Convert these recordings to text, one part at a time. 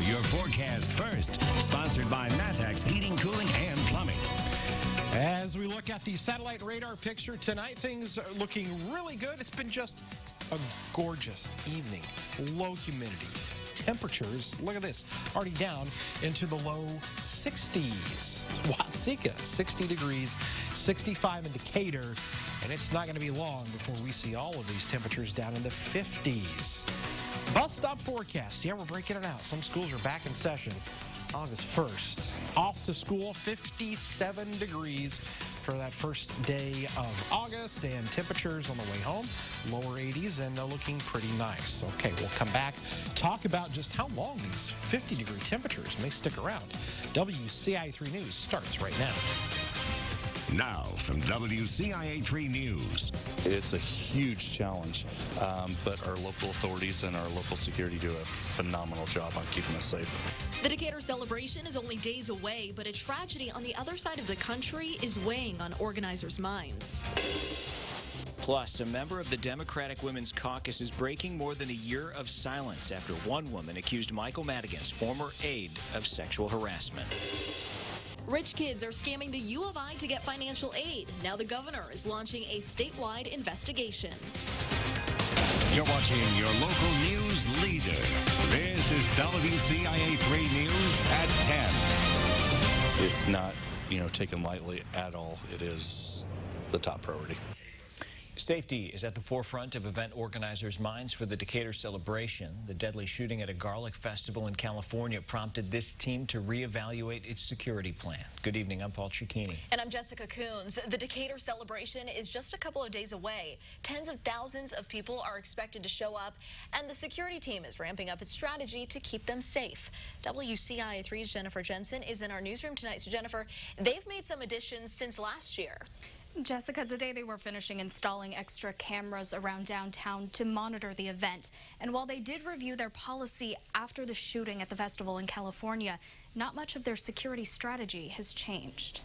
your forecast first. Sponsored by Matex Heating, Cooling, and Plumbing. As we look at the satellite radar picture tonight, things are looking really good. It's been just a gorgeous evening. Low humidity. Temperatures, look at this, already down into the low 60s. Watsika, 60 degrees, 65 in Decatur, and it's not going to be long before we see all of these temperatures down in the 50s. Bus stop forecast. Yeah, we're breaking it out. Some schools are back in session August 1st. Off to school, 57 degrees for that first day of August, and temperatures on the way home, lower 80s, and looking pretty nice. Okay, we'll come back, talk about just how long these 50-degree temperatures may stick around. WCIA 3 News starts right now. Now from WCIA 3 News. It's a huge challenge, but our local authorities and our local security do a phenomenal job on keeping us safe. The Decatur celebration is only days away, but a tragedy on the other side of the country is weighing on organizers' minds. Plus, a member of the Democratic Women's Caucus is breaking more than a year of silence after one woman accused Michael Madigan's former aide of sexual harassment. Rich kids are scamming the U of I to get financial aid. Now the governor is launching a statewide investigation. You're watching your local news leader. This is WCIA 3 News at 10. It's not, taken lightly at all. It is the top priority. Safety is at the forefront of event organizers' minds for the Decatur celebration. The deadly shooting at a garlic festival in California prompted this team to reevaluate its security plan. Good evening, I'm Paul Cicchini. And I'm Jessica Coons. The Decatur celebration is just a couple of days away. Tens of thousands of people are expected to show up, and the security team is ramping up its strategy to keep them safe. WCIA 3's Jennifer Jensen is in our newsroom tonight. So, Jennifer, they've made some additions since last year. Jessica, today they were finishing installing extra cameras around downtown to monitor the event. And while they did review their policy after the shooting at the festival in California, not much of their security strategy has changed.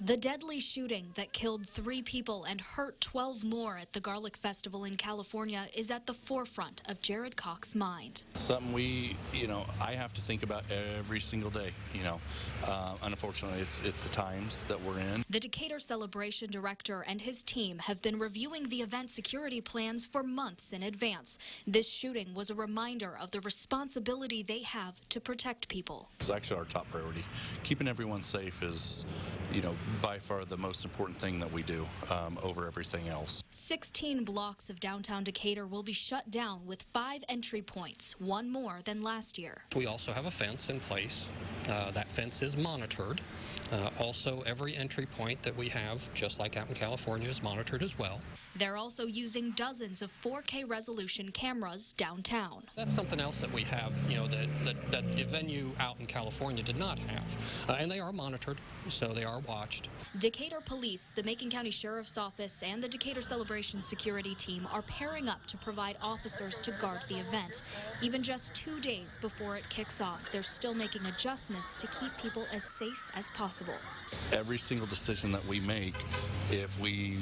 The deadly shooting that killed 3 people and hurt 12 more at the Garlic Festival in California is at the forefront of Jared Cox's mind. Something I have to think about every single day, Unfortunately, it's the times that we're in. The Decatur Celebration Director and his team have been reviewing the event security plans for months in advance. This shooting was a reminder of the responsibility they have to protect people. It's actually our top priority. Keeping everyone safe is, by far the most important thing that we do over everything else. 16 blocks of downtown Decatur will be shut down with 5 entry points, one more than last year. We also have a fence in place. That fence is monitored. Also, every entry point that we have, just like out in California, is monitored as well. They're also using dozens of 4K resolution cameras downtown. That's something else that we have, that the venue out in California did not have. And they are monitored, so they are watched. Decatur Police, the Macon County Sheriff's Office, and the Decatur Celebration Security Team are pairing up to provide officers to guard the event. Even just 2 days before it kicks off, they're still making adjustments to keep people as safe as possible. Every single decision that we make, if we,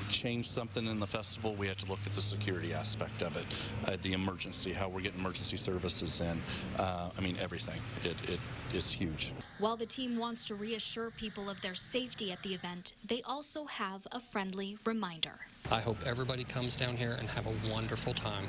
change something in the festival, we have to look at the security aspect of it, the emergency, how we're getting emergency services in. Everything. It's huge. While the team wants to reassure people of their safety at the event, they also have a friendly reminder. I hope everybody comes down here and have a wonderful time.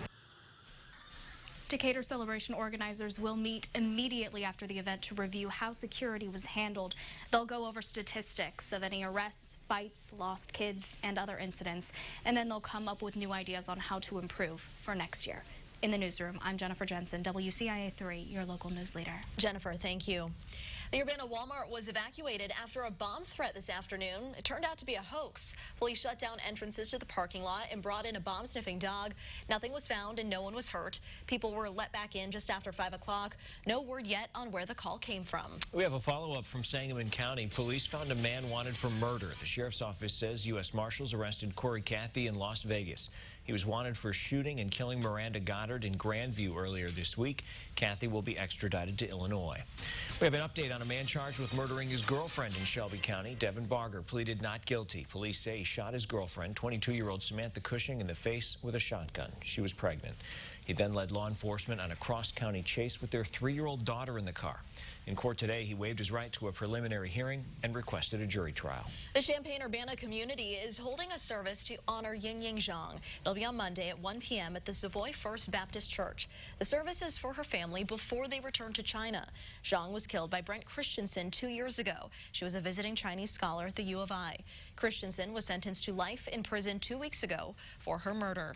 Decatur Celebration organizers will meet immediately after the event to review how security was handled. They'll go over statistics of any arrests, fights, lost kids, and other incidents, and then they'll come up with new ideas on how to improve for next year. In the newsroom, I'm Jennifer Jensen, WCIA 3, your local news leader. Jennifer, thank you. The Urbana Walmart was evacuated after a bomb threat this afternoon. It turned out to be a hoax. Police shut down entrances to the parking lot and brought in a bomb-sniffing dog. Nothing was found and no one was hurt. People were let back in just after 5 o'clock. No word yet on where the call came from. We have a follow-up from Sangamon County. Police found a man wanted for murder. The sheriff's office says U.S. Marshals arrested Corey Cathy in Las Vegas. He was wanted for shooting and killing Miranda Goddard in Grandview earlier this week. Cathy will be extradited to Illinois. We have an update on a man charged with murdering his girlfriend in Shelby County. Devin Barger pleaded not guilty. Police say he shot his girlfriend, 22-year-old Samantha Cushing, in the face with a shotgun. She was pregnant. He then led law enforcement on a cross-county chase with their 3-year-old daughter in the car. In court today, he waived his right to a preliminary hearing and requested a jury trial. The Champaign-Urbana community is holding a service to honor Ying Zhang. It'll be on Monday at 1 p.m. at the Savoy First Baptist Church. The service is for her family before they return to China. Zhang was killed by Brent Christensen 2 years ago. She was a visiting Chinese scholar at the U of I. Christensen was sentenced to life in prison 2 weeks ago for her murder.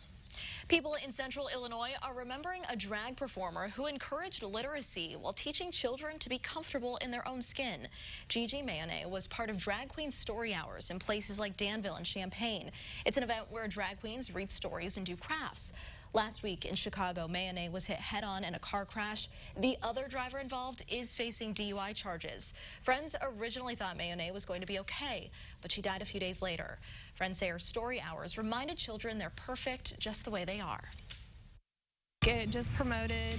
People in central Illinois are remembering a drag performer who encouraged literacy while teaching children to be comfortable in their own skin. Gigi Mayonnaise was part of Drag Queen Story Hours in places like Danville and Champaign. It's an event where drag queens read stories and do crafts. Last week in Chicago, Mayonnaise was hit head-on in a car crash. The other driver involved is facing DUI charges. Friends originally thought Mayonnaise was going to be okay, but she died a few days later. Friends say her story hours reminded children they're perfect just the way they are. It just promoted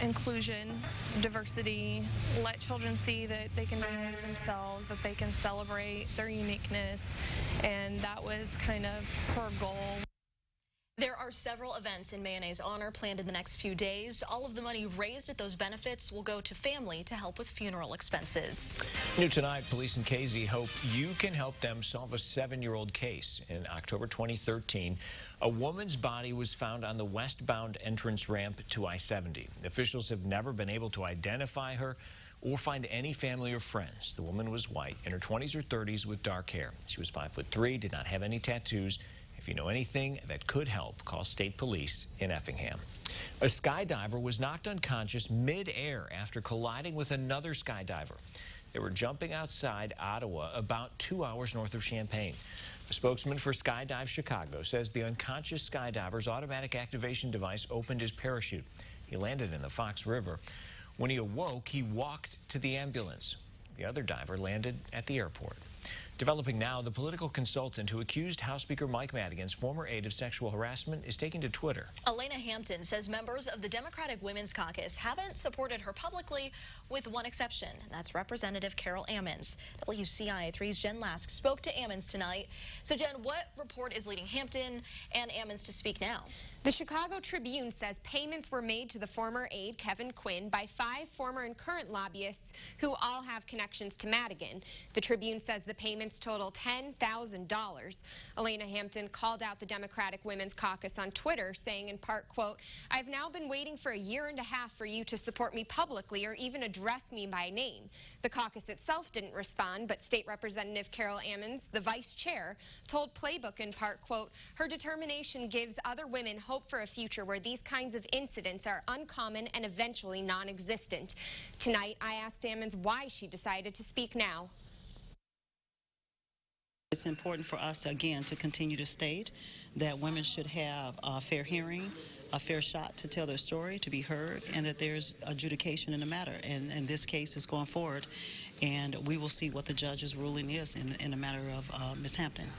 inclusion, diversity, let children see that they can be themselves, that they can celebrate their uniqueness, and that was kind of her goal. There are several events in Mayonnaise's honor planned in the next few days. All of the money raised at those benefits will go to family to help with funeral expenses. New tonight, police in KZ hope you can help them solve a 7-year-old case. In October 2013, a woman's body was found on the westbound entrance ramp to I-70. Officials have never been able to identify her or find any family or friends. The woman was white, in her 20s or 30s with dark hair. She was 5'3", did not have any tattoos. If you know anything that could help, call state police in Effingham. A skydiver was knocked unconscious mid-air after colliding with another skydiver. They were jumping outside Ottawa, about 2 hours north of Champaign. A spokesman for Skydive Chicago says the unconscious skydiver's automatic activation device opened his parachute. He landed in the Fox River. When he awoke, he walked to the ambulance. The other diver landed at the airport. Developing now, the political consultant who accused House Speaker Mike Madigan's former aide of sexual harassment is taking to Twitter. Elena Hampton says members of the Democratic Women's Caucus haven't supported her publicly, with one exception, and that's Representative Carol Ammons. WCIA 3's Jen Lask spoke to Ammons tonight. So, Jen, what report is leading Hampton and Ammons to speak now? The Chicago Tribune says payments were made to the former aide, Kevin Quinn, by 5 former and current lobbyists who all have connections to Madigan. The Tribune says the payments total $10,000. Elena Hampton called out the Democratic Women's Caucus on Twitter, saying in part, quote, "I've now been waiting for a year and a half for you to support me publicly or even address me by name." The caucus itself didn't respond, but State Representative Carol Ammons, the vice chair, told Playbook in part, quote, "Her determination gives other women hope for a future where these kinds of incidents are uncommon and eventually non-existent." Tonight, I asked Ammons why she decided to speak now. It's important for us, again, to continue to state that women should have a fair hearing, a fair shot to tell their story, to be heard, and that there's adjudication in the matter. And this case is going forward, and we will see what the judge's ruling is in the matter of Ms. Hampton.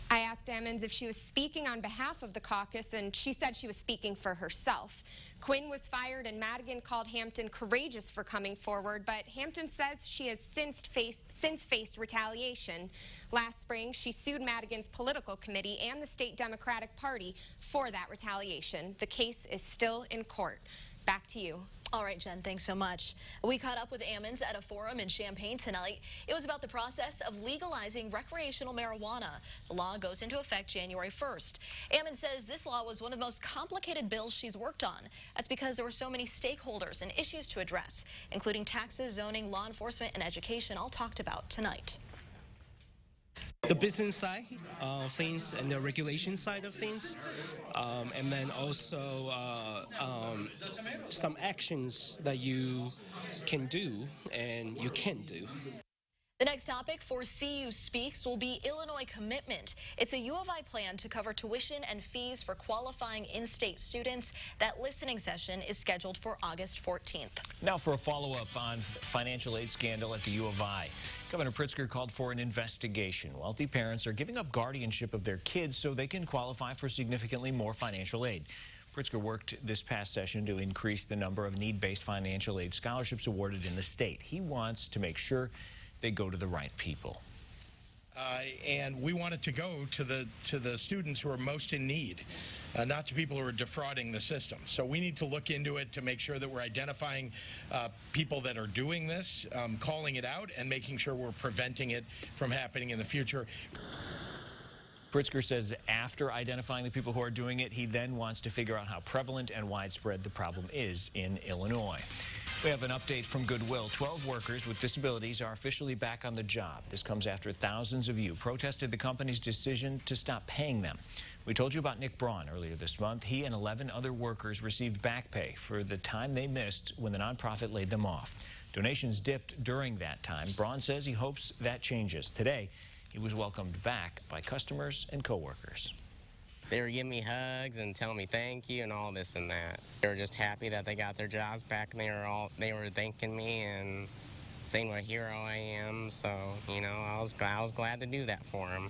I asked Ammons if she was speaking on behalf of the caucus, and she said she was speaking for herself. Quinn was fired, and Madigan called Hampton courageous for coming forward, but Hampton says she has since faced retaliation. Last spring, she sued Madigan's political committee and the state Democratic Party for that retaliation. The case is still in court. Back to you. All right, Jen, thanks so much. We caught up with Ammons at a forum in Champaign tonight. It was about the process of legalizing recreational marijuana. The law goes into effect January 1st. Ammons says this law was one of the most complicated bills she's worked on. That's because there were so many stakeholders and issues to address, including taxes, zoning, law enforcement, and education, all talked about tonight. The business side of things and the regulation side of things, and then also some actions that you can do and you can't do. The next topic for CU Speaks will be Illinois Commitment. It's a U of I plan to cover tuition and fees for qualifying in-state students. That listening session is scheduled for August 14th. Now for a follow-up on financial aid scandal at the U of I. Governor Pritzker called for an investigation. Wealthy parents are giving up guardianship of their kids so they can qualify for significantly more financial aid. Pritzker worked this past session to increase the number of need-based financial aid scholarships awarded in the state. He wants to make sure they go to the right people. and we want it to go to the students who are most in need, not to people who are defrauding the system. So we need to look into it to make sure that we're identifying people that are doing this, calling it out, and making sure we're preventing it from happening in the future. Pritzker says after identifying the people who are doing it, he then wants to figure out how prevalent and widespread the problem is in Illinois. We have an update from Goodwill. 12 workers with disabilities are officially back on the job. This comes after thousands of you protested the company's decision to stop paying them. We told you about Nick Braun earlier this month. He and 11 other workers received back pay for the time they missed when the nonprofit laid them off. Donations dipped during that time. Braun says he hopes that changes. Today, he was welcomed back by customers and coworkers. They were giving me hugs and telling me thank you and all this and that. They were just happy that they got their jobs back, and they were thanking me and saying what a hero I am. So, you know, I was glad to do that for them.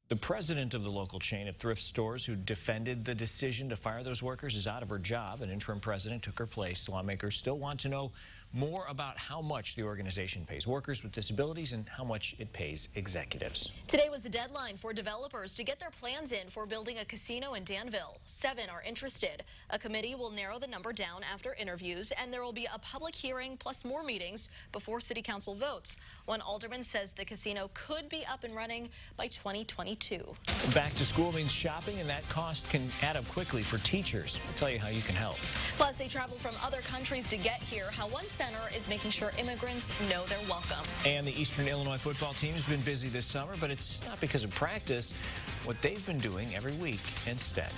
The president of the local chain of thrift stores who defended the decision to fire those workers is out of her job. An interim president took her place. Lawmakers still want to know more about how much the organization pays workers with disabilities and how much it pays executives. Today was the deadline for developers to get their plans in for building a casino in Danville. 7 are interested. A committee will narrow the number down after interviews, and there will be a public hearing plus more meetings before city council votes. One alderman says the casino could be up and running by 2022. Back to school means shopping, and that cost can add up quickly for teachers. We'll tell you how you can help. Plus, they travel from other countries to get here. How one center is making sure immigrants know they're welcome. And the Eastern Illinois football team has been busy this summer, but it's not because of practice. What they've been doing every week instead.